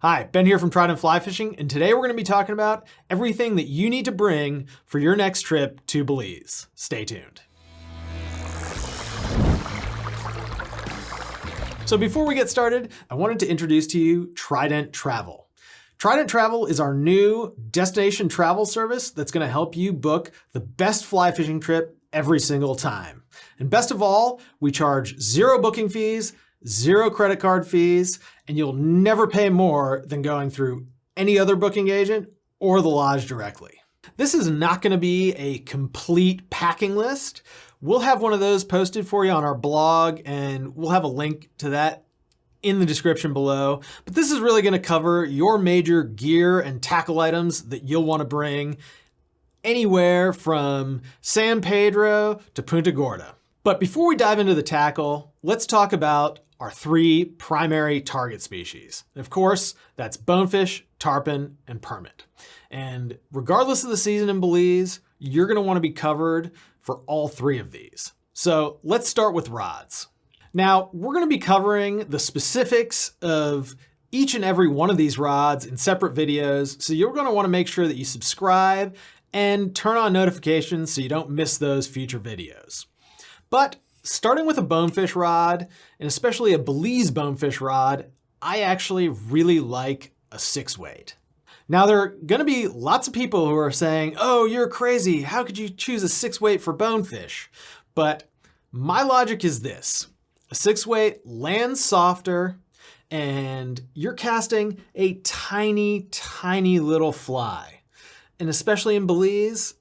Hi, Ben here from Trident Fly Fishing, and today we're going to be talking about everything that you need to bring for your next trip to Belize. Stay tuned. So before we get started, I wanted to introduce to you Trident Travel. Trident Travel is our new destination travel service that's going to help you book the best fly fishing trip every single time. And best of all, we charge zero booking fees, zero credit card fees, and you'll never pay more than going through any other booking agent or the lodge directly. This is not going to be a complete packing list. We'll have one of those posted for you on our blog, and we'll have a link to that in the description below. But this is really going to cover your major gear and tackle items that you'll want to bring anywhere from San Pedro to Punta Gorda. But before we dive into the tackle, let's talk about our three primary target species. Of course, that's bonefish, tarpon, and permit. And regardless of the season in Belize, you're going to want to be covered for all three of these. So let's start with rods. Now, we're going to be covering the specifics of each and every one of these rods in separate videos, so you're going to want to make sure that you subscribe and turn on notifications so you don't miss those future videos. But starting with a bonefish rod, and especially a Belize bonefish rod, I actually really like a 6-weight. Now, there are going to be lots of people who are saying, oh, you're crazy. How could you choose a 6-weight for bonefish? But my logic is this. A 6-weight lands softer, and you're casting a tiny, tiny little fly. And especially in Belize,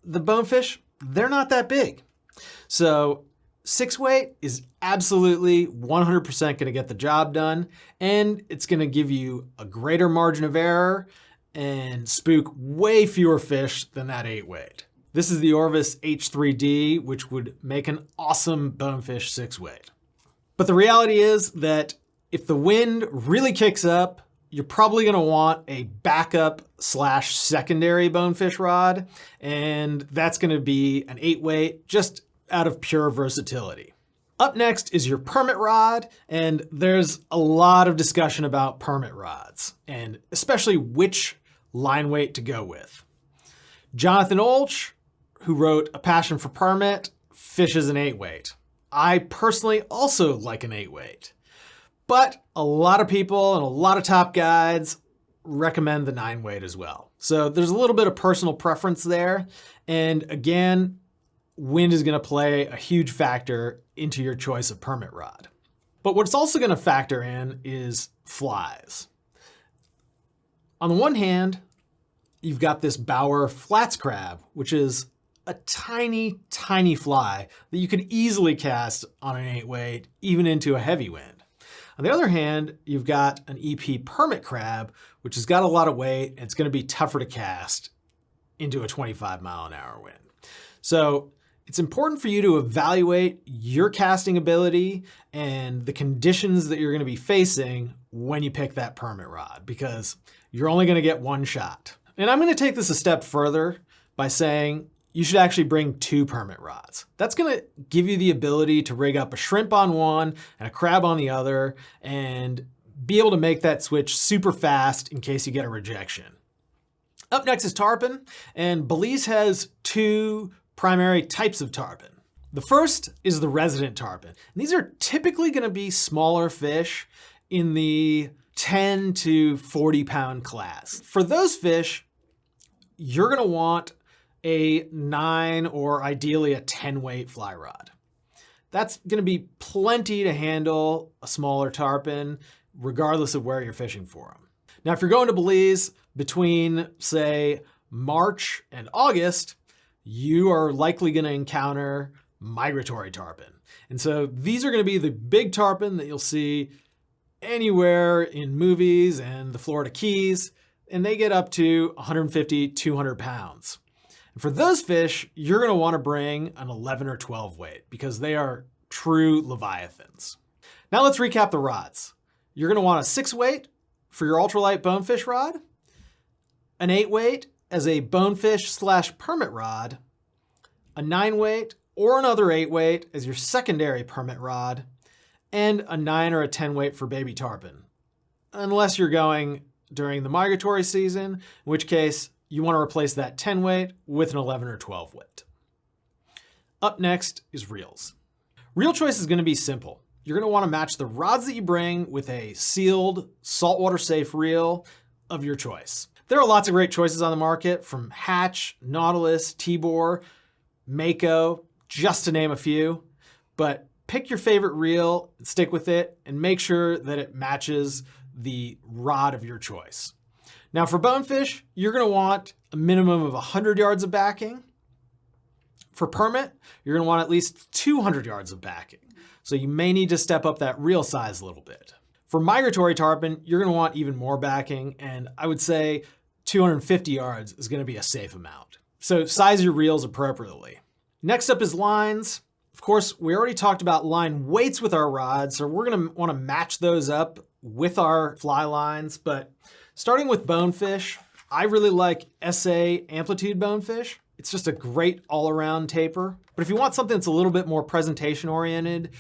the bonefish, they're not that big. So 6-weight is absolutely 100% going to get the job done, and it's going to give you a greater margin of error and spook way fewer fish than that 8-weight. This is the Orvis H3D, which would make an awesome bonefish 6-weight. But the reality is that if the wind really kicks up, you're probably going to want a backup / secondary bonefish rod, and that's going to be an 8-weight, just out of pure versatility. Up next is your permit rod, and there's a lot of discussion about permit rods, and especially which line weight to go with. Jonathan Olch, who wrote A Passion for Permit, fishes an 8-weight. I personally also like an 8-weight, but a lot of people and a lot of top guides recommend the 9-weight as well. So there's a little bit of personal preference there, and again, wind is going to play a huge factor into your choice of permit rod. But what's also going to factor in is flies. On the one hand, you've got this Bauer flats crab, which is a tiny, tiny fly that you could easily cast on an 8-weight, even into a heavy wind. On the other hand, you've got an EP permit crab, which has got a lot of weight, and it's going to be tougher to cast into a 25-mile-an-hour wind. So it's important for you to evaluate your casting ability and the conditions that you're going to be facing when you pick that permit rod, because you're only going to get one shot. And I'm going to take this a step further by saying you should actually bring 2 permit rods. That's going to give you the ability to rig up a shrimp on one and a crab on the other and be able to make that switch super fast in case you get a rejection. Up next is tarpon, and Belize has 2 primary types of tarpon. The first is the resident tarpon. And these are typically going to be smaller fish in the 10 to 40 pound class. For those fish, you're going to want a 9 or ideally a 10-weight fly rod. That's going to be plenty to handle a smaller tarpon, regardless of where you're fishing for them. Now, if you're going to Belize between, say, March and August, you are likely going to encounter migratory tarpon. And so these are going to be the big tarpon that you'll see anywhere in movies and the Florida Keys, and they get up to 150, 200 pounds. And for those fish, you're going to want to bring an 11 or 12 weight because they are true leviathans. Now let's recap the rods. You're going to want a 6-weight for your ultralight bonefish rod, an 8-weight as a bonefish / permit rod, a 9-weight or another 8-weight as your secondary permit rod, and a 9 or a 10-weight for baby tarpon. unless you're going during the migratory season, in which case you want to replace that 10 weight with an 11 or 12 weight. Up next is reels. Reel choice is going to be simple. You're going to want to match the rods that you bring with a sealed, saltwater safe reel of your choice. There are lots of great choices on the market, from Hatch, Nautilus, Tibor, Mako, just to name a few. But pick your favorite reel, stick with it, and make sure that it matches the rod of your choice. Now for bonefish, you're going to want a minimum of 100 yards of backing. For permit, you're going to want at least 200 yards of backing. So you may need to step up that reel size a little bit. For migratory tarpon, you're going to want even more backing, and I would say 250 yards is going to be a safe amount. So size your reels appropriately. Next up is lines. Of course, we already talked about line weights with our rods, so we're going to want to match those up with our fly lines. But starting with bonefish, I really like SA Amplitude bonefish. It's just a great all-around taper. But if you want something that's a little bit more presentation-oriented,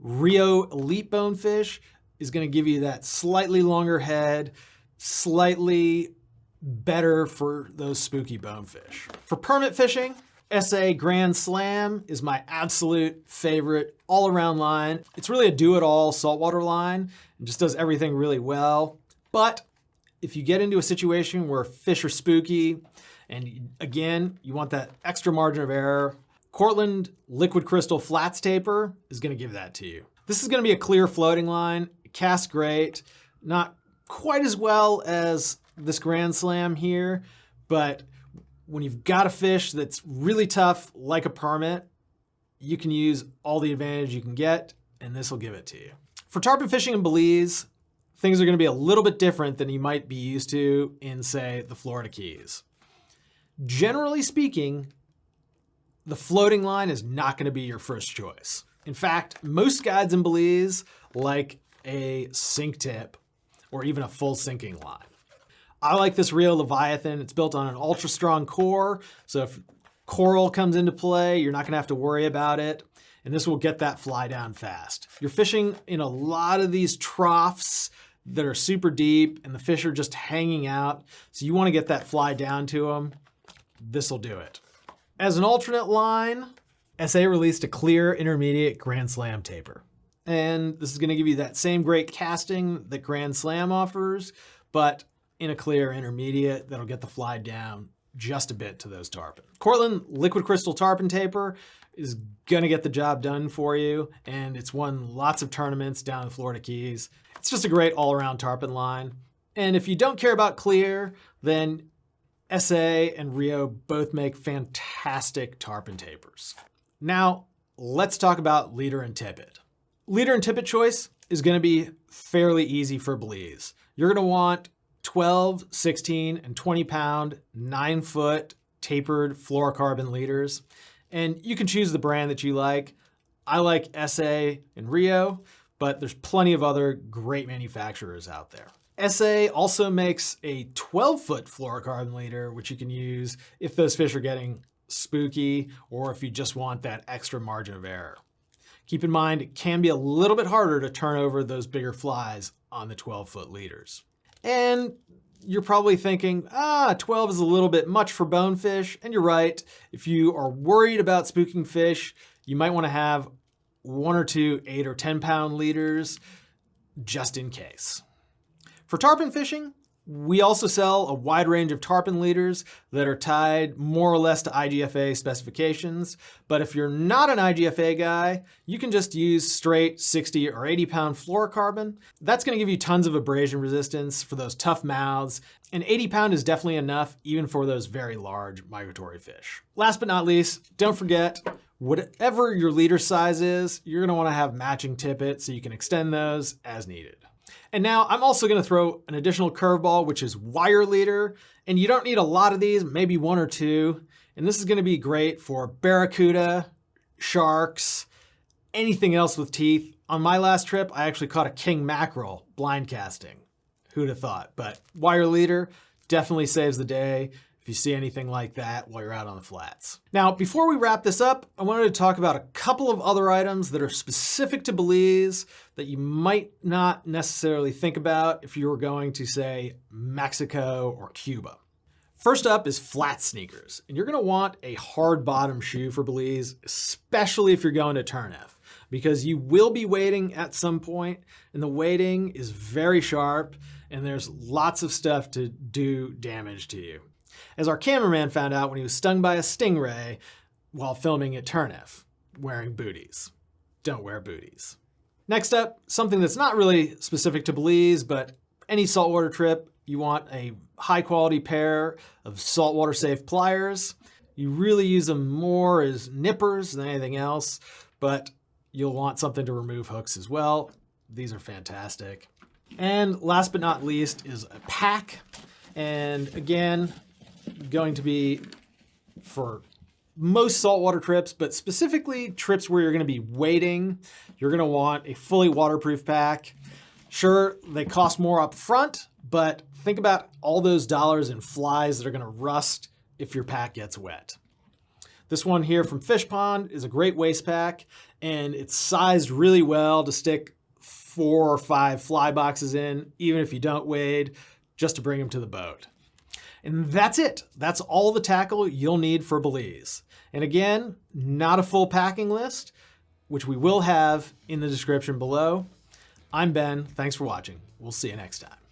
Rio Elite bonefish is going to give you that slightly longer head, slightly better for those spooky bonefish. For permit fishing, SA Grand Slam is my absolute favorite all-around line. It's really a do-it-all saltwater line. It just does everything really well. But if you get into a situation where fish are spooky, and again, you want that extra margin of error, Cortland Liquid Crystal Flats Taper is going to give that to you. This is going to be a clear floating line. It casts great, not quite as well as this Grand Slam here, but when you've got a fish that's really tough, like a permit, you can use all the advantage you can get, and this will give it to you. For tarpon fishing in Belize, things are going to be a little bit different than you might be used to in, say, the Florida Keys. Generally speaking, the floating line is not going to be your first choice. In fact, most guides in Belize like a sink tip or even a full sinking line. I like this Rio Leviathan. It's built on an ultra strong core, so if coral comes into play, you're not going to have to worry about it, and this will get that fly down fast. You're fishing in a lot of these troughs that are super deep, and the fish are just hanging out, so you want to get that fly down to them. This will do it. As an alternate line, SA released a clear intermediate Grand Slam taper. And this is going to give you that same great casting that Grand Slam offers, but in a clear intermediate that'll get the fly down just a bit to those tarpon. Cortland Liquid Crystal Tarpon Taper is going to get the job done for you, and it's won lots of tournaments down in the Florida Keys. It's just a great all-around tarpon line. And if you don't care about clear, then SA and Rio both make fantastic tarpon tapers. Now, let's talk about leader and tippet. Leader and tippet choice is going to be fairly easy for Belize. You're going to want 12, 16, and 20 pound, 9-foot tapered fluorocarbon leaders. And you can choose the brand that you like. I like SA and Rio, but there's plenty of other great manufacturers out there. SA also makes a 12-foot fluorocarbon leader, which you can use if those fish are getting spooky or if you just want that extra margin of error. Keep in mind, it can be a little bit harder to turn over those bigger flies on the 12-foot leaders. And you're probably thinking, 12 is a little bit much for bonefish. And you're right. If you are worried about spooking fish, you might want to have 1 or 2 8 or 10 pound leaders just in case. For tarpon fishing, we also sell a wide range of tarpon leaders that are tied more or less to IGFA specifications. But if you're not an IGFA guy, you can just use straight 60 or 80 pound fluorocarbon. That's going to give you tons of abrasion resistance for those tough mouths. And 80 pound is definitely enough even for those very large migratory fish. Last but not least, don't forget, whatever your leader size is, you're going to want to have matching tippet so you can extend those as needed. And now I'm also going to throw an additional curveball, which is wire leader. And you don't need a lot of these, maybe 1 or 2. And this is going to be great for barracuda, sharks, anything else with teeth. On my last trip, I actually caught a king mackerel blind casting. Who'd have thought? But wire leader definitely saves the day if you see anything like that while you're out on the flats. Now, before we wrap this up, I wanted to talk about a couple of other items that are specific to Belize that you might not necessarily think about if you were going to, say, Mexico or Cuba. First up is flat sneakers, and you're gonna want a hard bottom shoe for Belize, especially if you're going to Turnef, because you will be wading at some point, and the wading is very sharp, and there's lots of stuff to do damage to you. As our cameraman found out when he was stung by a stingray while filming at Turnef, wearing booties. Don't wear booties. Next up, something that's not really specific to Belize, but any saltwater trip, you want a high quality pair of saltwater safe pliers. You really use them more as nippers than anything else, but you'll want something to remove hooks as well. These are fantastic. And last but not least is a pack. And again, going to be for most saltwater trips, but specifically trips where you're gonna be wading, you're gonna want a fully waterproof pack. Sure, they cost more up front, but think about all those dollars in flies that are gonna rust if your pack gets wet. This one here from Fish Pond is a great waist pack, and it's sized really well to stick 4 or 5 fly boxes in, even if you don't wade, just to bring them to the boat. And that's it. That's all the tackle you'll need for Belize. And again, not a full packing list, which we will have in the description below. I'm Ben. Thanks for watching. We'll see you next time.